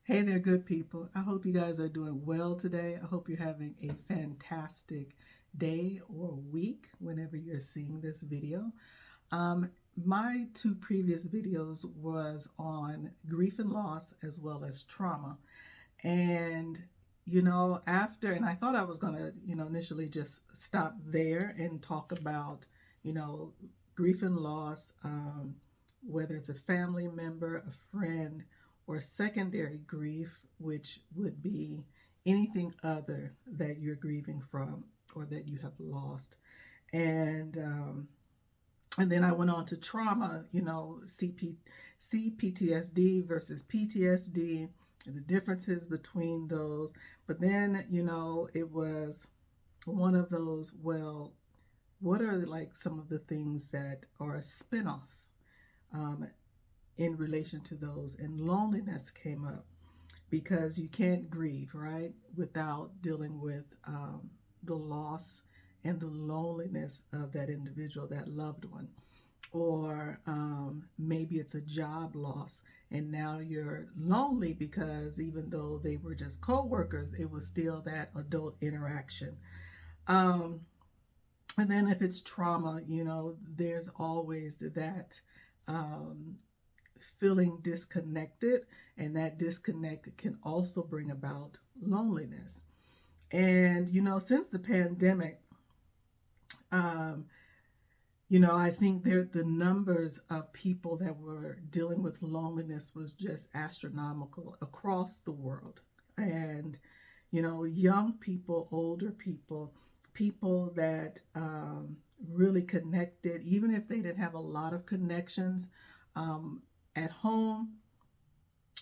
Hey there, good people. I hope you guys are doing well today. I hope you're having a fantastic day or week whenever you're seeing this video. My two previous videos was on grief and loss as well as trauma. And and I thought I was going to, initially just stop there and talk about, you know, grief and loss, whether it's a family member, a friend, or secondary grief, which would be anything other that you're grieving from or that you have lost. And and then I went on to trauma, CPTSD versus PTSD, the differences between those. But then, it was one of those, well, what are like some of the things that are a spinoff um, in relation to those? And loneliness came up because you can't grieve, right, without dealing with the loss and the loneliness of that individual, that loved one. Or maybe it's a job loss, and now you're lonely because even though they were just co-workers, it was still that adult interaction. Um, and then if it's trauma, there's always that um, feeling disconnected, and that disconnect can also bring about loneliness. And since the pandemic, um, I think the numbers of people that were dealing with loneliness was just astronomical across the world. And young people, older people, people that really connected, even if they didn't have a lot of connections um, at home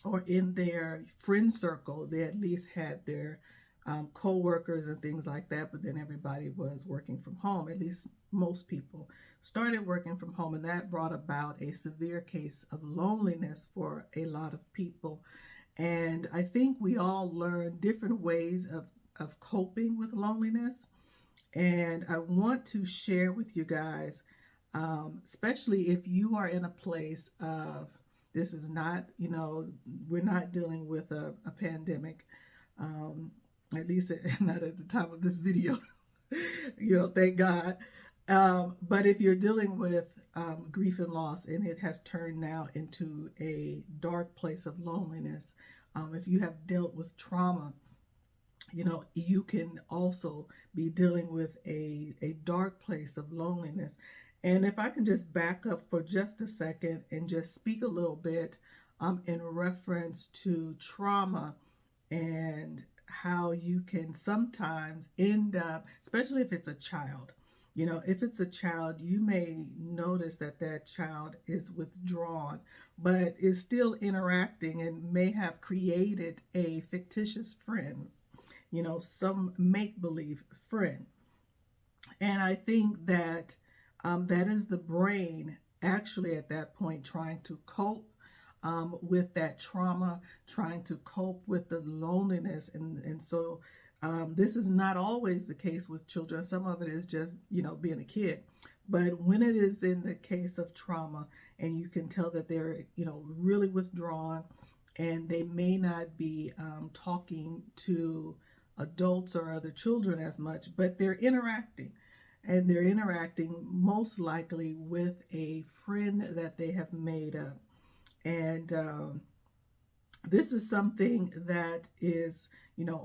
or in their friend circle, they at least had their co-workers and things like that. But then everybody was working from home. At least most people started working from home, and that brought about a severe case of loneliness for a lot of people. And I think we all learn different ways of coping with loneliness. And I want to share with you guys, especially if you are in a place of, this is not, we're not dealing with a pandemic, at least not at the time of this video, thank God. But if you're dealing with grief and loss, and it has turned now into a dark place of loneliness, if you have dealt with trauma, you can also be dealing with a dark place of loneliness. And if I can just back up for just a second and just speak a little bit in reference to trauma and how you can sometimes end up, especially if it's a child. If it's a child, you may notice that that child is withdrawn, but is still interacting and may have created a fictitious friend, some make believe friend. And I think that that is the brain actually at that point trying to cope with that trauma, trying to cope with the loneliness. And so this is not always the case with children. Some of it is just, being a kid. But when it is in the case of trauma, and you can tell that they're, really withdrawn, and they may not be talking to adults or other children as much, but they're interacting. And they're interacting most likely with a friend that they have made up. And this is something that is,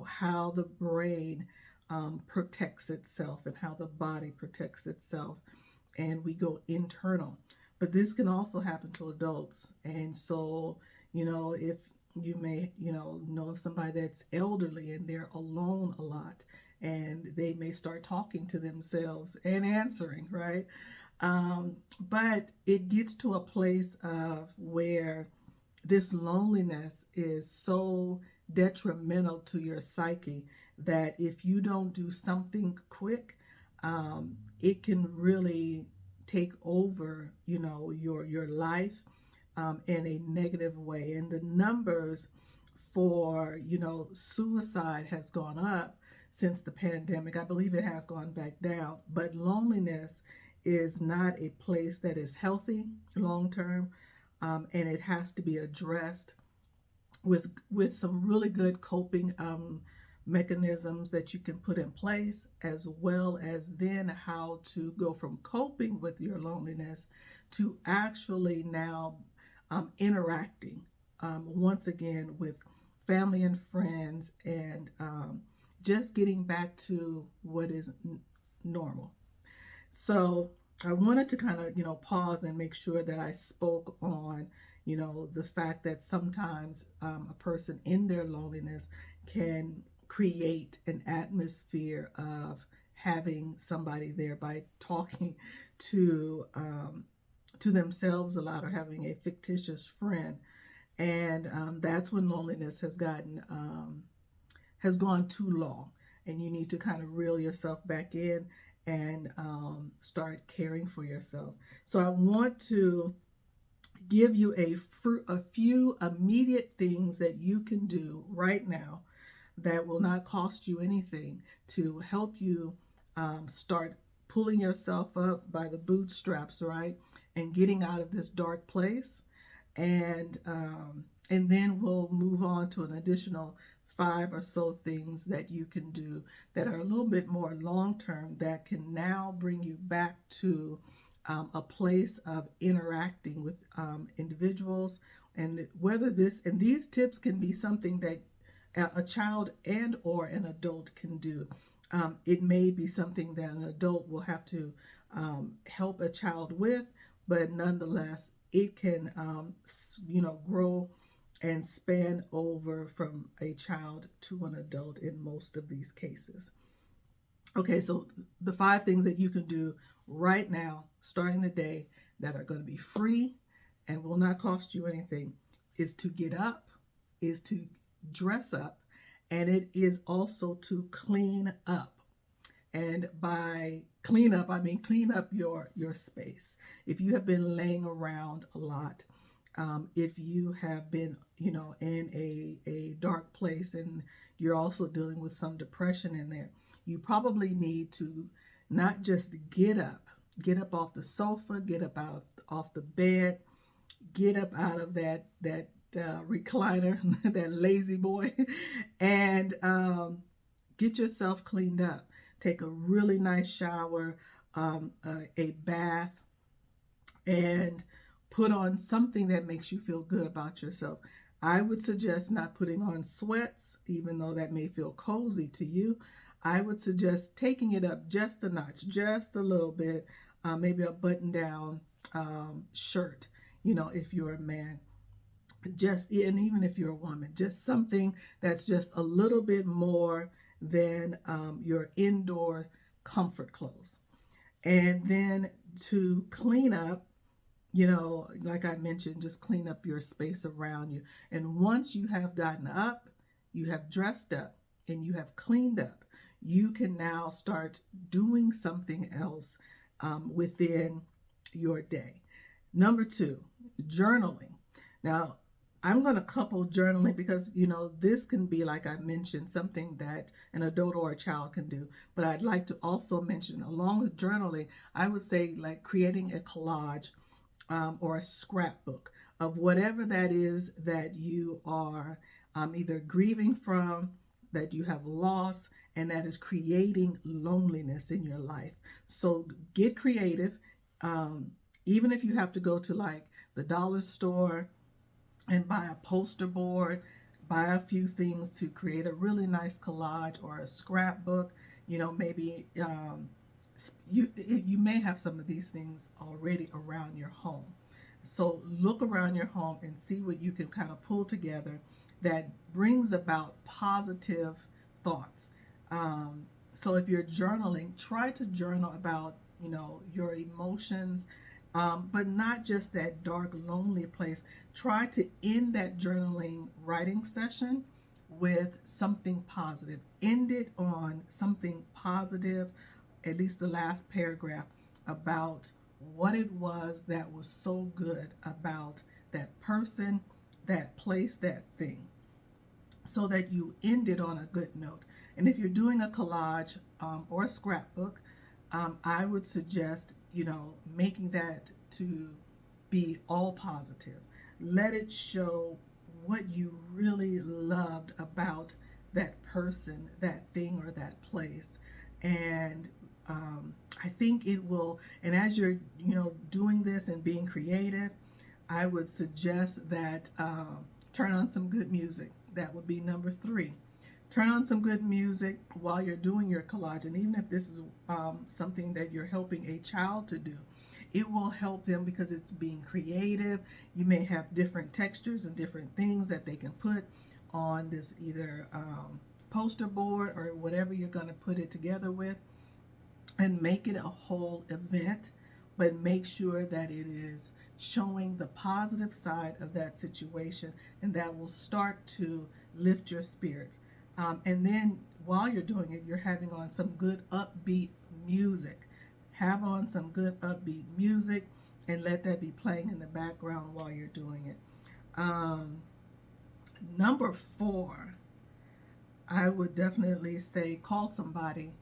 how the brain protects itself and how the body protects itself. And we go internal. But this can also happen to adults. And so, if you may, know somebody that's elderly and they're alone a lot, and they may start talking to themselves and answering, right? But it gets to a place of where this loneliness is so detrimental to your psyche that if you don't do something quick, it can really take over, your life in a negative way. And the numbers for, suicide has gone up since the pandemic. I believe it has gone back down, but loneliness is not a place that is healthy long term, and it has to be addressed with some really good coping mechanisms that you can put in place, as well as then how to go from coping with your loneliness to actually now interacting once again with family and friends, and just getting back to what is normal. So I wanted to kind of, pause and make sure that I spoke on, the fact that sometimes a person in their loneliness can create an atmosphere of having somebody there by talking to themselves a lot, or having a fictitious friend. And that's when loneliness has gone too long, and you need to kind of reel yourself back in and start caring for yourself. So I want to give you a few immediate things that you can do right now that will not cost you anything to help you start pulling yourself up by the bootstraps, right, and getting out of this dark place. And then we'll move on to an additional 5 or so things that you can do that are a little bit more long term, that can now bring you back to a place of interacting with individuals. And these tips can be something that a child and or an adult can do. It may be something that an adult will have to help a child with, but nonetheless, it can, grow and span over from a child to an adult in most of these cases. Okay, so the 5 things that you can do right now, starting the day, that are going to be free and will not cost you anything, is to get up, is to dress up, and it is also to clean up. And by clean up, I mean clean up your space. If you have been laying around a lot, if you have been, in a dark place, and you're also dealing with some depression in there, you probably need to not just get up off the sofa, get up off the bed, get up out of that recliner, that lazy boy, and get yourself cleaned up. Take a really nice shower, a bath, and put on something that makes you feel good about yourself. I would suggest not putting on sweats, even though that may feel cozy to you. I would suggest taking it up just a notch, just a little bit, maybe a button-down shirt, if you're a man. And even if you're a woman, just something that's just a little bit more than your indoor comfort clothes. And then to clean up, like I mentioned, just clean up your space around you. And once you have gotten up, you have dressed up, and you have cleaned up, you can now start doing something else within your day. Number 2, journaling. Now, I'm going to couple journaling because, this can be, like I mentioned, something that an adult or a child can do. But I'd like to also mention, along with journaling, I would say like creating a collage or a scrapbook of whatever that is that you are either grieving from, that you have lost, and that is creating loneliness in your life. So get creative. Even if you have to go to like the dollar store and buy a poster board, buy a few things to create a really nice collage or a scrapbook. Maybe you may have some of these things already around your home. So look around your home and see what you can kind of pull together that brings about positive thoughts. So if you're journaling, try to journal about, your emotions, but not just that dark, lonely place. Try to end that journaling writing session with something positive. End it on something positive, at least the last paragraph, about what it was that was so good about that person, that place, that thing, so that you end it on a good note. And if you're doing a collage or a scrapbook, I would suggest, making that to be all positive. Let it show what you really loved about that person, that thing, or that place. And I think it will, and as you're, doing this and being creative, I would suggest that turn on some good music. That would be number 3. Turn on some good music while you're doing your collage. And even if this is something that you're helping a child to do, it will help them because it's being creative. You may have different textures and different things that they can put on this either poster board or whatever you're going to put it together with, and make it a whole event, but make sure that it is showing the positive side of that situation, and that will start to lift your spirits. And then while you're doing it, you're having on some good upbeat music. Have on some good upbeat music and let that be playing in the background while you're doing it. Number 4, I would definitely say call somebody.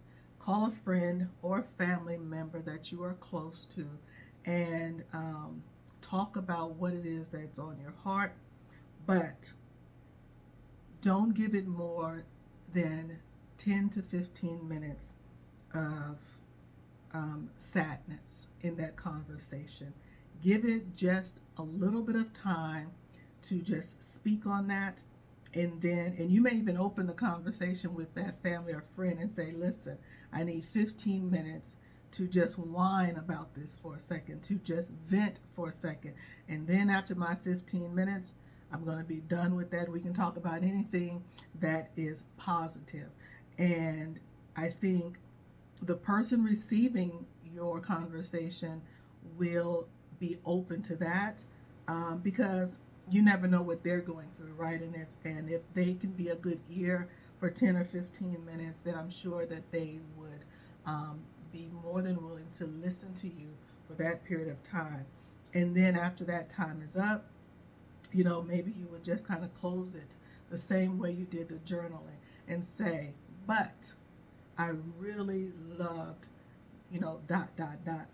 Call a friend or a family member that you are close to, and talk about what it is that's on your heart. But don't give it more than 10 to 15 minutes of sadness in that conversation. Give it just a little bit of time to just speak on that. And you may even open the conversation with that family or friend and say, listen, I need 15 minutes to just whine about this for a second, to just vent for a second. And then after my 15 minutes, I'm going to be done with that. We can talk about anything that is positive. And I think the person receiving your conversation will be open to that, because you never know what they're going through, right? And if they can be a good ear for 10 or 15 minutes, then I'm sure that they would be more than willing to listen to you for that period of time. And then after that time is up, maybe you would just kind of close it the same way you did the journaling and say, but I really loved,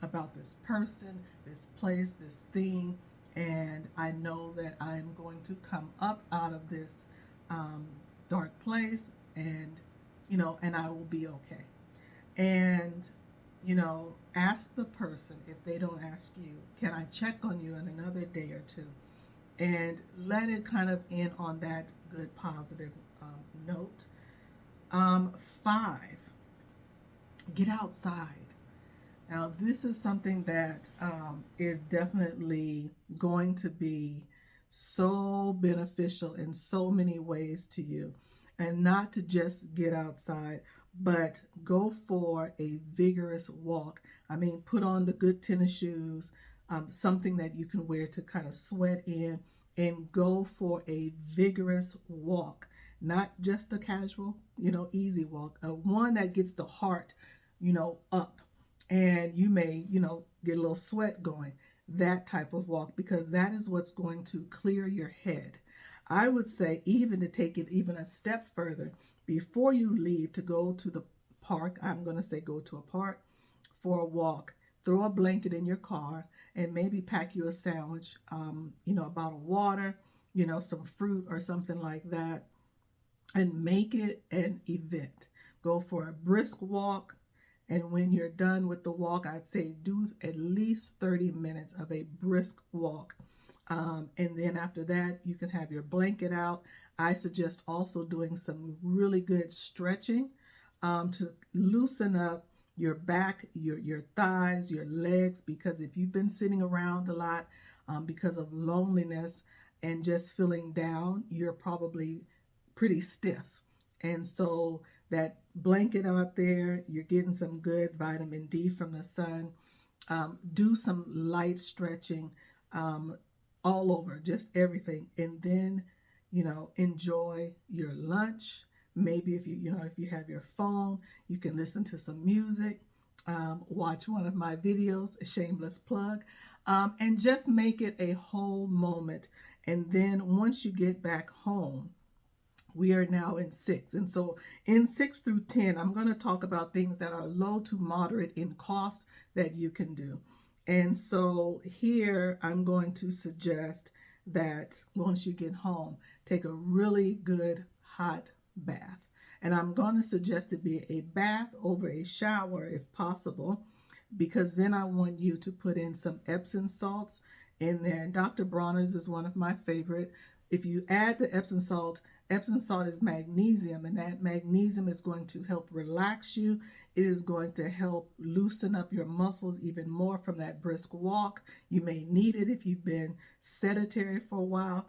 about this person, this place, this thing, and I know that I'm going to come up out of this dark place, and and I will be okay. And ask the person, if they don't ask you, can I check on you in another day or two? And let it kind of end on that good positive note. 5, get outside. Now, this is something that is definitely going to be so beneficial in so many ways to you. And not to just get outside, but go for a vigorous walk. I mean, put on the good tennis shoes, something that you can wear to kind of sweat in, and go for a vigorous walk. Not just a casual, easy walk, one that gets the heart, up. And you may, get a little sweat going, that type of walk, because that is what's going to clear your head. I would say even to take it even a step further, before you leave to go to the park, I'm going to say go to a park for a walk, throw a blanket in your car and maybe pack you a sandwich, a bottle of water, some fruit or something like that, and make it an event. Go for a brisk walk. And when you're done with the walk, I'd say do at least 30 minutes of a brisk walk. And then after that, you can have your blanket out. I suggest also doing some really good stretching to loosen up your back, your thighs, your legs, because if you've been sitting around a lot because of loneliness and just feeling down, you're probably pretty stiff. And so that blanket out there, you're getting some good vitamin D from the sun. Do some light stretching all over, just everything. And then, enjoy your lunch. Maybe if you have your phone, you can listen to some music, watch one of my videos, a shameless plug, and just make it a whole moment. And then once you get back home, we are now in 6. And so in 6 through 10, I'm going to talk about things that are low to moderate in cost that you can do. And so here I'm going to suggest that once you get home, take a really good hot bath. And I'm going to suggest it be a bath over a shower if possible, because then I want you to put in some Epsom salts in there. And Dr. Bronner's is one of my favorite. If you add the Epsom salt is magnesium, and that magnesium is going to help relax you. It is going to help loosen up your muscles even more from that brisk walk. You may need it if you've been sedentary for a while.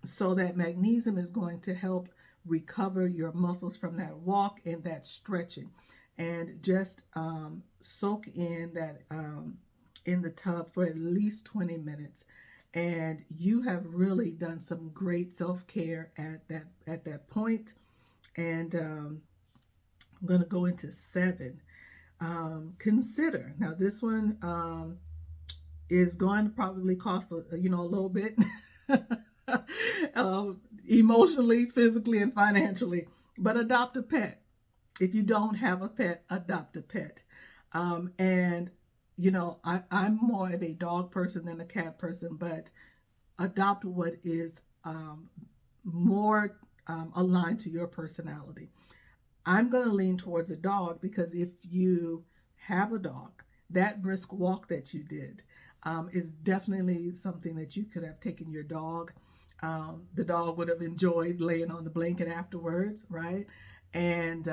So that magnesium is going to help recover your muscles from that walk and that stretching. And just soak in that in the tub for at least 20 minutes. And you have really done some great self-care at that point. And I'm going to go into 7. Consider. Now this one is going to probably cost a little bit, emotionally, physically, and financially. But adopt a pet. If you don't have a pet, adopt a pet. And I'm more of a dog person than a cat person, but adopt what is more aligned to your personality. I'm going to lean towards a dog, because if you have a dog, that brisk walk that you did is definitely something that you could have taken your dog. The dog would have enjoyed laying on the blanket afterwards, right? And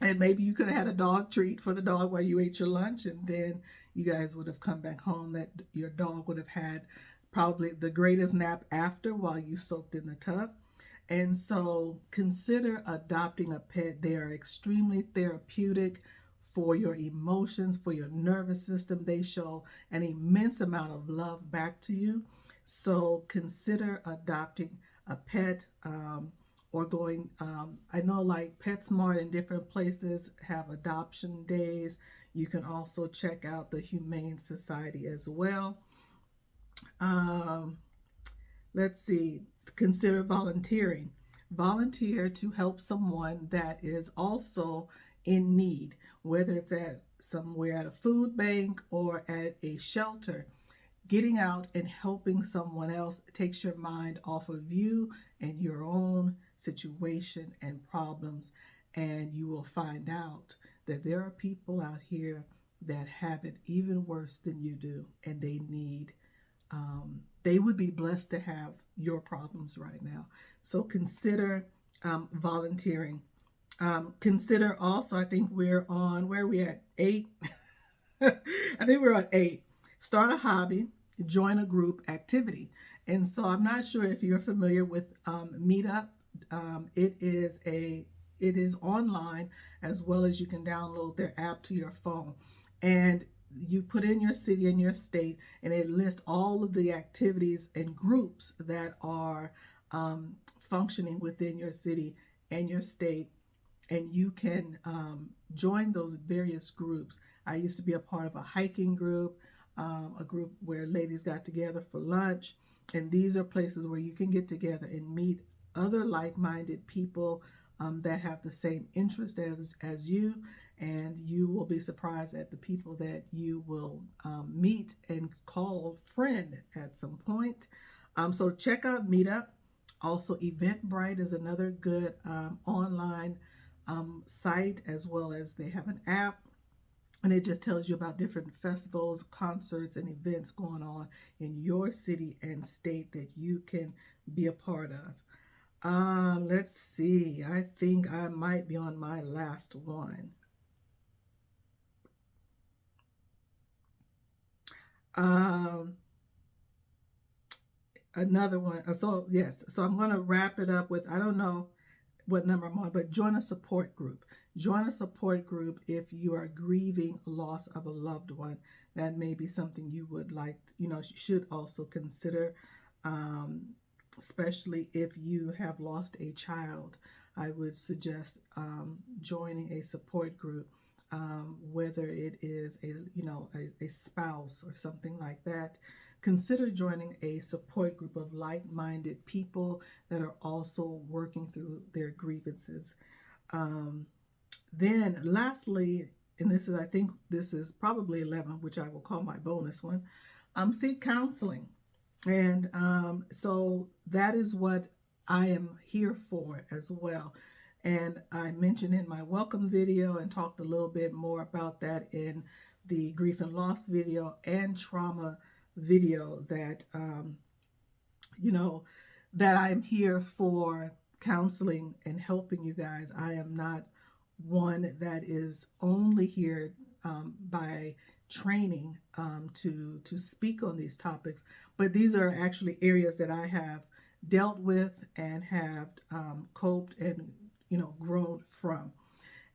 maybe you could have had a dog treat for the dog while you ate your lunch, and then you guys would have come back home. That your dog would have had probably the greatest nap after while you soaked in the tub. And so consider adopting a pet. They are extremely therapeutic for your emotions, for your nervous system. They show an immense amount of love back to you. So consider adopting a pet. Or going, I know like PetSmart in different places have adoption days. You can also check out the Humane Society as well. Let's see, consider volunteering. Volunteer to help someone that is also in need, whether it's at somewhere at a food bank or at a shelter. Getting out and helping someone else takes your mind off of you and your own situation and problems, and you will find out that there are people out here that have it even worse than you do, and they would be blessed to have your problems right now. So consider volunteering. Consider also, I think we're on, where are we at? 8? I think we're on 8. Start a hobby, join a group activity. And so I'm not sure if you're familiar with Meetup. It is online, as well as you can download their app to your phone. And you put in your city and your state, and it lists all of the activities and groups that are functioning within your city and your state. And you can join those various groups. I used to be a part of a hiking group, a group where ladies got together for lunch. And these are places where you can get together and meet other like-minded people that have the same interest as you. And you will be surprised at the people that you will meet and call friend at some point. So check out Meetup. Also, Eventbrite is another good online site, as well as they have an app. And it just tells you about different festivals, concerts, and events going on in your city and state that you can be a part of. Let's see. I think I might be on my last one. Another one. So yes. So I'm going to wrap it up with, I don't know what number I'm on, but join a support group. Join a support group if you are grieving loss of a loved one. That may be something you would like, you should also consider, especially if you have lost a child. I would suggest joining a support group, whether it is a spouse or something like that. Consider joining a support group of like-minded people that are also working through their grievances. Then lastly, and I think this is probably 11, which I will call my bonus one, seek counseling. And so that is what I am here for as well. And I mentioned in my welcome video and talked a little bit more about that in the grief and loss video and trauma video that, you know, that I'm here for counseling and helping you guys. I am not one that is only here by training to speak on these topics, but these are actually areas that I have dealt with and have coped and grown from.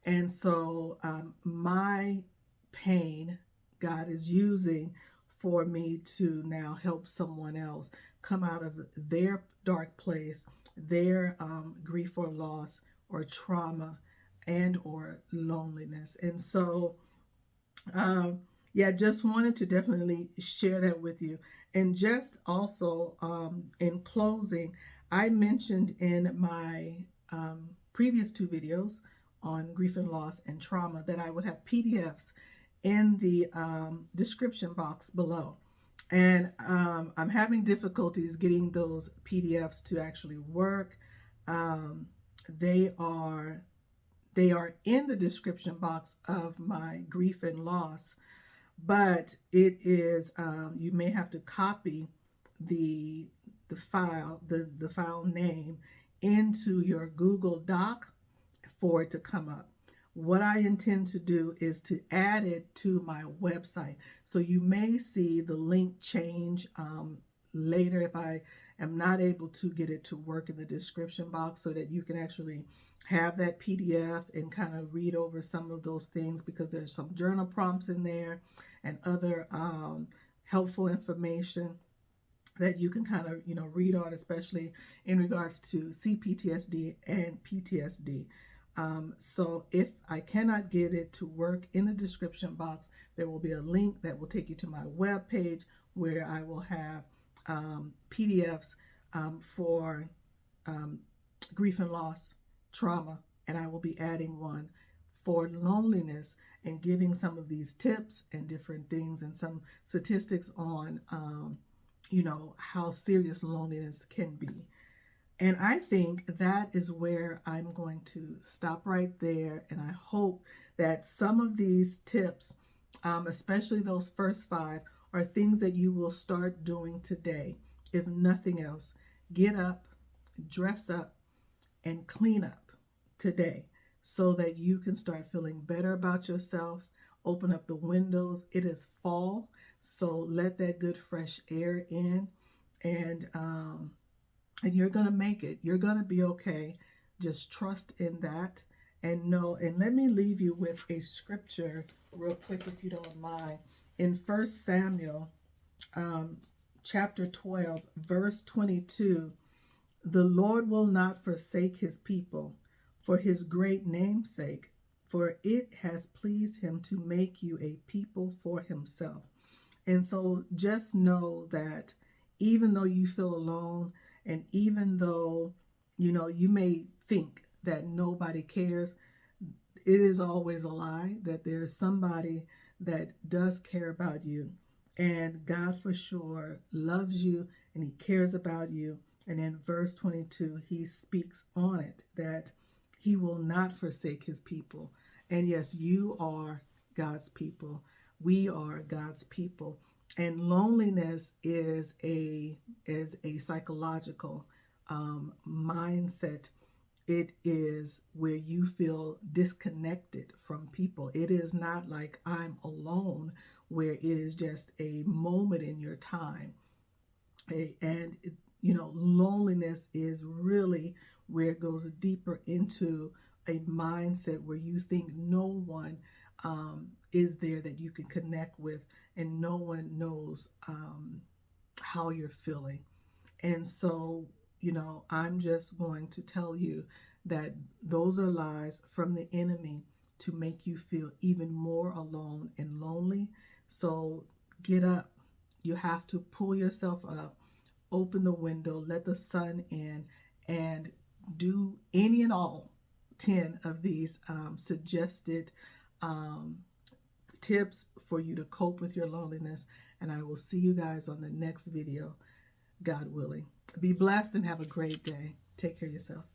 And so my pain, God is using for me to now help someone else come out of their dark place, their grief or loss or trauma and or loneliness. And so yeah, just wanted to definitely share that with you. And just also in closing, I mentioned in my previous two videos on grief and loss and trauma that I would have PDFs in the description box below. And I'm having difficulties getting those PDFs to actually work. They are in the description box of my grief and loss, but it is you may have to copy the file, the file name into your Google Doc for it to come up. What I intend to do is to add it to my website. So you may see the link change later if I am not able to get it to work in the description box, so that you can actually have that PDF and kind of read over some of those things, because there's some journal prompts in there and other helpful information that you can kind of read on, especially in regards to CPTSD and PTSD. So if I cannot get it to work in the description box, there will be a link that will take you to my web page where I will have PDFs for grief and loss, trauma, and I will be adding one for loneliness and giving some of these tips and different things and some statistics on how serious loneliness can be. And I think that is where I'm going to stop right there. And I hope that some of these tips, especially those first 5, are things that you will start doing today. If nothing else, get up, dress up, and clean up today so that you can start feeling better about yourself. Open up the windows. It is fall, so let that good fresh air in, and you're going to make it. You're going to be okay. Just trust in that and know. And let me leave you with a scripture real quick, if you don't mind. In 1 Samuel chapter 12, verse 22, the Lord will not forsake his people for his great name's sake, for it has pleased him to make you a people for himself. And so just know that even though you feel alone, and even though, you may think that nobody cares, it is always a lie, that there's somebody that does care about you. And God for sure loves you and he cares about you. And in verse 22, he speaks on it, that he will not forsake his people. And yes, you are God's people. We are God's people. And loneliness is a psychological mindset. It is where you feel disconnected from people. It is not like I'm alone, where it is just a moment in your time. And loneliness is really where it goes deeper into a mindset where you think no one is there that you can connect with, and no one knows how you're feeling. And so, I'm just going to tell you that those are lies from the enemy to make you feel even more alone and lonely. So get up. You have to pull yourself up, open the window, let the sun in, and do any and all 10 of these suggested tips for you to cope with your loneliness. And I will see you guys on the next video. God willing. Be blessed and have a great day. Take care of yourself.